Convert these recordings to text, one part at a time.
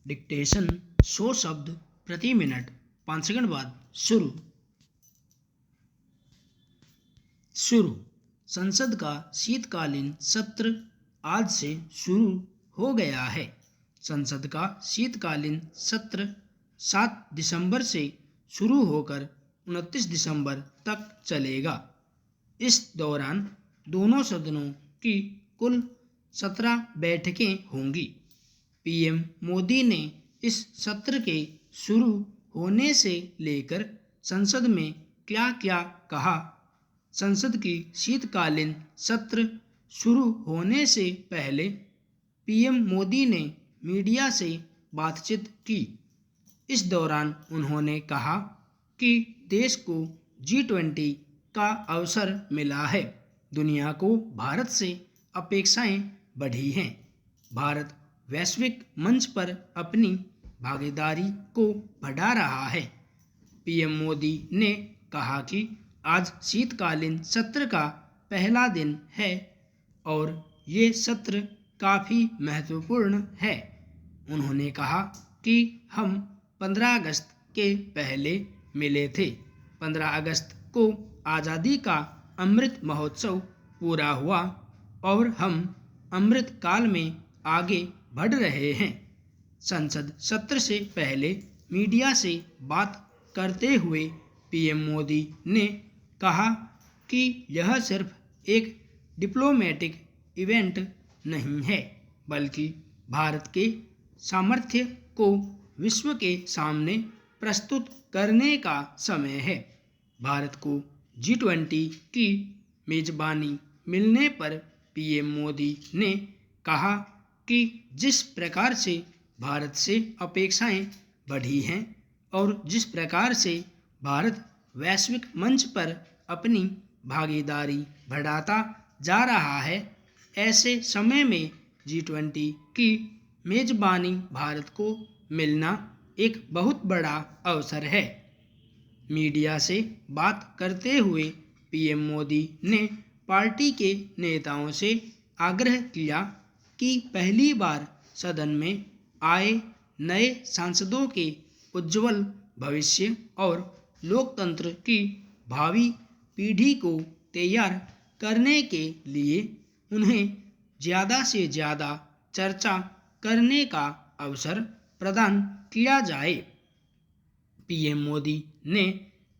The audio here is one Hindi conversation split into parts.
डिक्टेशन 100 शब्द प्रति मिनट। 5 सेकंड बाद शुरू। संसद का शीतकालीन सत्र आज से शुरू हो गया है। संसद का शीतकालीन सत्र 7 दिसंबर से शुरू होकर 29 दिसंबर तक चलेगा। इस दौरान दोनों सदनों की कुल 17 बैठकें होंगी। पीएम मोदी ने इस सत्र के शुरू होने से लेकर संसद में क्या क्या कहा। संसद की शीतकालीन सत्र शुरू होने से पहले पीएम मोदी ने मीडिया से बातचीत की। इस दौरान उन्होंने कहा कि देश को G20 का अवसर मिला है। दुनिया को भारत से अपेक्षाएं बढ़ी हैं। भारत वैश्विक मंच पर अपनी भागीदारी को बढ़ा रहा है। पीएम मोदी ने कहा कि आज शीतकालीन सत्र का पहला दिन है और ये सत्र काफ़ी महत्वपूर्ण है। उन्होंने कहा कि हम 15 अगस्त के पहले मिले थे। 15 अगस्त को आज़ादी का अमृत महोत्सव पूरा हुआ और हम अमृत काल में आगे बढ़ रहे हैं। संसद सत्र से पहले मीडिया से बात करते हुए पीएम मोदी ने कहा कि यह सिर्फ एक डिप्लोमेटिक इवेंट नहीं है, बल्कि भारत के सामर्थ्य को विश्व के सामने प्रस्तुत करने का समय है। भारत को G20 की मेजबानी मिलने पर पीएम मोदी ने कहा कि जिस प्रकार से भारत से अपेक्षाएं बढ़ी हैं और जिस प्रकार से भारत वैश्विक मंच पर अपनी भागीदारी बढ़ाता जा रहा है, ऐसे समय में G20 की मेजबानी भारत को मिलना एक बहुत बड़ा अवसर है। मीडिया से बात करते हुए पीएम मोदी ने पार्टी के नेताओं से आग्रह किया कि पहली बार सदन में आए नए सांसदों के उज्जवल भविष्य और लोकतंत्र की भावी पीढ़ी को तैयार करने के लिए उन्हें ज़्यादा से ज़्यादा चर्चा करने का अवसर प्रदान किया जाए। पीएम मोदी ने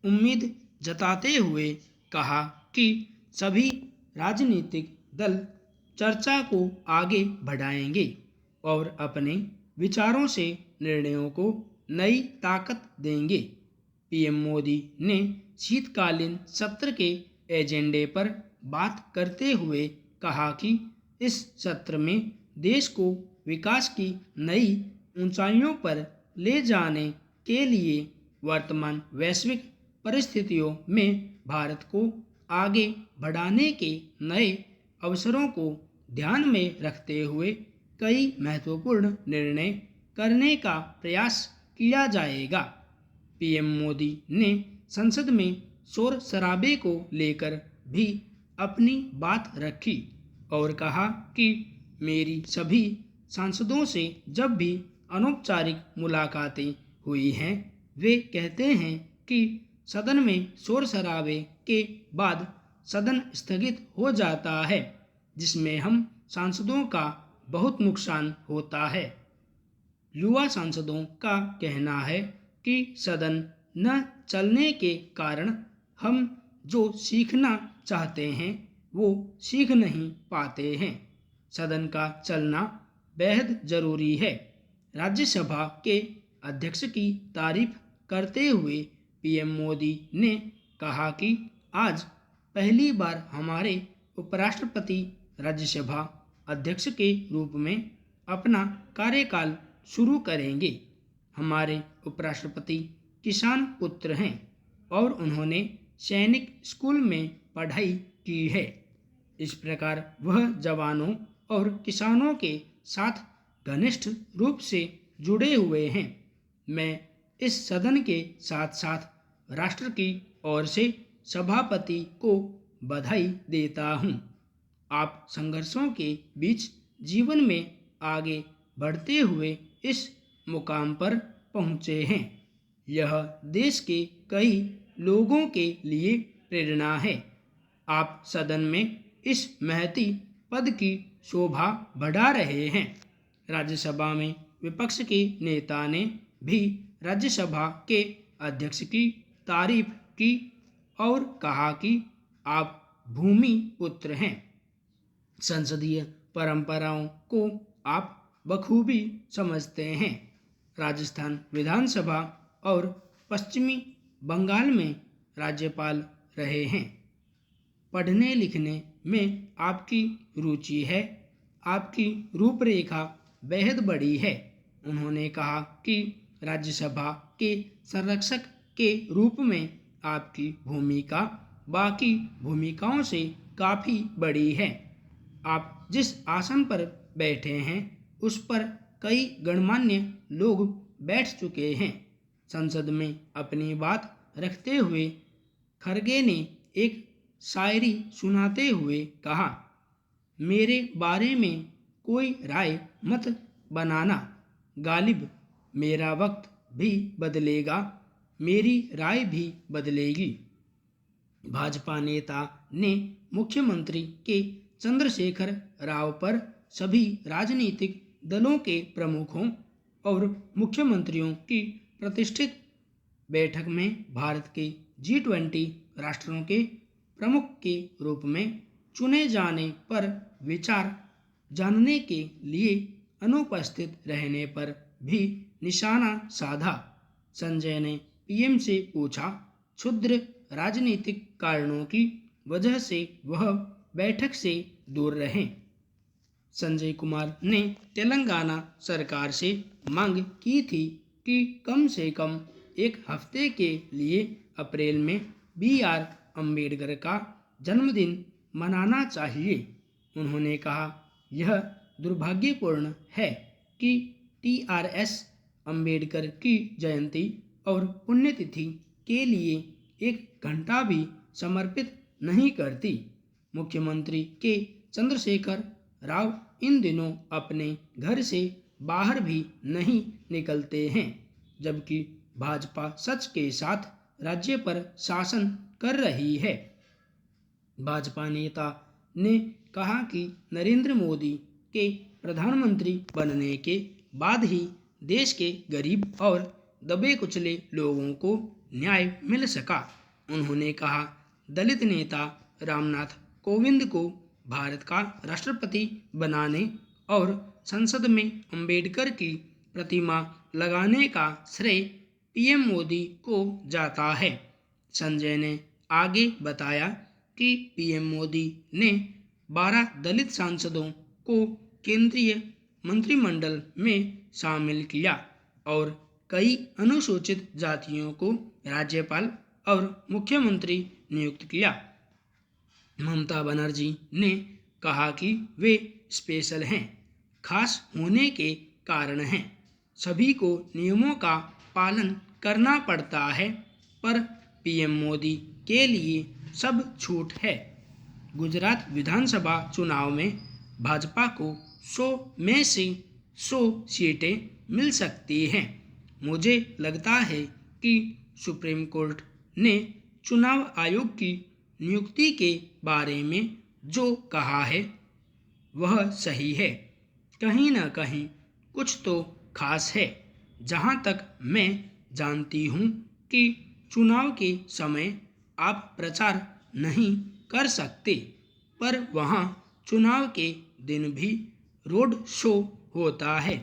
उम्मीद जताते हुए कहा कि सभी राजनीतिक दल चर्चा को आगे बढ़ाएंगे और अपने विचारों से निर्णयों को नई ताकत देंगे। पीएम मोदी ने शीतकालीन सत्र के एजेंडे पर बात करते हुए कहा कि इस सत्र में देश को विकास की नई ऊंचाइयों पर ले जाने के लिए वर्तमान वैश्विक परिस्थितियों में भारत को आगे बढ़ाने के नए अवसरों को ध्यान में रखते हुए कई महत्वपूर्ण निर्णय करने का प्रयास किया जाएगा। पीएम मोदी ने संसद में शोर शराबे को लेकर भी अपनी बात रखी और कहा कि मेरी सभी सांसदों से जब भी अनौपचारिक मुलाकातें हुई हैं, वे कहते हैं कि सदन में शोर शराबे के बाद सदन स्थगित हो जाता है, जिसमें हम सांसदों का बहुत नुकसान होता है। युवा सांसदों का कहना है कि सदन न चलने के कारण हम जो सीखना चाहते हैं वो सीख नहीं पाते हैं। सदन का चलना बेहद ज़रूरी है। राज्यसभा के अध्यक्ष की तारीफ करते हुए पीएम मोदी ने कहा कि आज पहली बार हमारे उपराष्ट्रपति राज्यसभा अध्यक्ष के रूप में अपना कार्यकाल शुरू करेंगे। हमारे उपराष्ट्रपति किसान पुत्र हैं और उन्होंने सैनिक स्कूल में पढ़ाई की है। इस प्रकार वह जवानों और किसानों के साथ घनिष्ठ रूप से जुड़े हुए हैं। मैं इस सदन के साथ साथ राष्ट्र की ओर से सभापति को बधाई देता हूँ। आप संघर्षों के बीच जीवन में आगे बढ़ते हुए इस मुकाम पर पहुँचे हैं। यह देश के कई लोगों के लिए प्रेरणा है। आप सदन में इस महती पद की शोभा बढ़ा रहे हैं। राज्यसभा में विपक्ष के नेता ने भी राज्यसभा के अध्यक्ष की तारीफ की और कहा कि आप भूमि पुत्र हैं। संसदीय परंपराओं को आप बखूबी समझते हैं। राजस्थान विधानसभा और पश्चिमी बंगाल में राज्यपाल रहे हैं। पढ़ने लिखने में आपकी रुचि है। आपकी रूपरेखा बेहद बड़ी है। उन्होंने कहा कि राज्यसभा के संरक्षक के रूप में आपकी भूमिका बाकी भूमिकाओं से काफ़ी बड़ी है। आप जिस आसन पर बैठे हैं उस पर कई गणमान्य लोग बैठ चुके हैं। संसद में अपनी बात रखते हुए खरगे ने एक शायरी सुनाते हुए कहा, मेरे बारे में कोई राय मत बनाना गालिब, मेरा वक्त भी बदलेगा, मेरी राय भी बदलेगी। भाजपा नेता ने मुख्यमंत्री के चंद्रशेखर राव पर सभी राजनीतिक दलों के प्रमुखों और मुख्यमंत्रियों की प्रतिष्ठित बैठक में भारत के G20 राष्ट्रों के प्रमुख के रूप में चुने जाने पर विचार जानने के लिए अनुपस्थित रहने पर भी निशाना साधा। संजय ने पीएम से पूछा, क्षुद्र राजनीतिक कारणों की वजह से वह बैठक से दूर रहे। संजय कुमार ने तेलंगाना सरकार से मांग की थी कि कम से कम एक हफ्ते के लिए अप्रैल में BR अम्बेडकर का जन्मदिन मनाना चाहिए। उन्होंने कहा, यह दुर्भाग्यपूर्ण है कि TRS अम्बेडकर की जयंती और पुण्यतिथि के लिए 1 घंटा भी समर्पित नहीं करती। मुख्यमंत्री के चंद्रशेखर राव इन दिनों अपने घर से बाहर भी नहीं निकलते हैं, जबकि भाजपा सच के साथ राज्य पर शासन कर रही है। भाजपा नेता ने कहा कि नरेंद्र मोदी के प्रधानमंत्री बनने के बाद ही देश के गरीब और दबे कुचले लोगों को न्याय मिल सका। उन्होंने कहा, दलित नेता रामनाथ कोविंद को भारत का राष्ट्रपति बनाने और संसद में अंबेडकर की प्रतिमा लगाने का श्रेय पीएम मोदी को जाता है। संजय ने आगे बताया कि पीएम मोदी ने 12 दलित सांसदों को केंद्रीय मंत्रिमंडल में शामिल किया और कई अनुसूचित जातियों को राज्यपाल और मुख्यमंत्री नियुक्त किया। ममता बनर्जी ने कहा कि वे स्पेशल हैं, खास होने के कारण हैं। सभी को नियमों का पालन करना पड़ता है, पर पीएम मोदी के लिए सब छूट है। गुजरात विधानसभा चुनाव में भाजपा को 100 में से 100 सीटें मिल सकती हैं। मुझे लगता है कि सुप्रीम कोर्ट ने चुनाव आयोग की नियुक्ति के बारे में जो कहा है वह सही है। कहीं न कहीं कुछ तो खास है। जहां तक मैं जानती हूं कि चुनाव के समय आप प्रचार नहीं कर सकते, पर वहां चुनाव के दिन भी रोड शो होता है।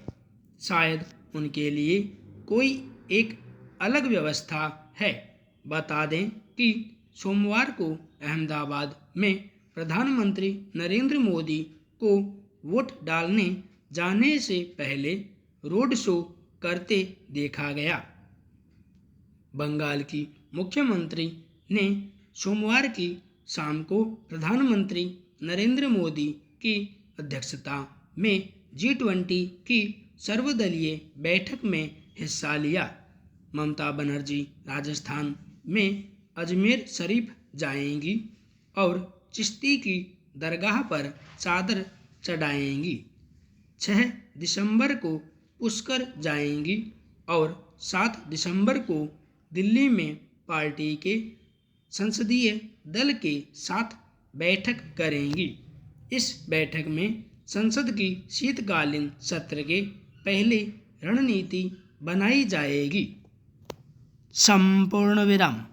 शायद उनके लिए कोई एक अलग व्यवस्था है। बता दें कि सोमवार को अहमदाबाद में प्रधानमंत्री नरेंद्र मोदी को वोट डालने जाने से पहले रोड शो करते देखा गया। बंगाल की मुख्यमंत्री ने सोमवार की शाम को प्रधानमंत्री नरेंद्र मोदी की अध्यक्षता में G20 की सर्वदलीय बैठक में हिस्सा लिया। ममता बनर्जी राजस्थान में अजमेर शरीफ जाएंगी और चिश्ती की दरगाह पर चादर चढ़ाएंगी। 6 दिसंबर को पुष्कर जाएंगी और 7 दिसंबर को दिल्ली में पार्टी के संसदीय दल के साथ बैठक करेंगी। इस बैठक में संसद की शीतकालीन सत्र के पहले रणनीति बनाई जाएगी। संपूर्ण विराम।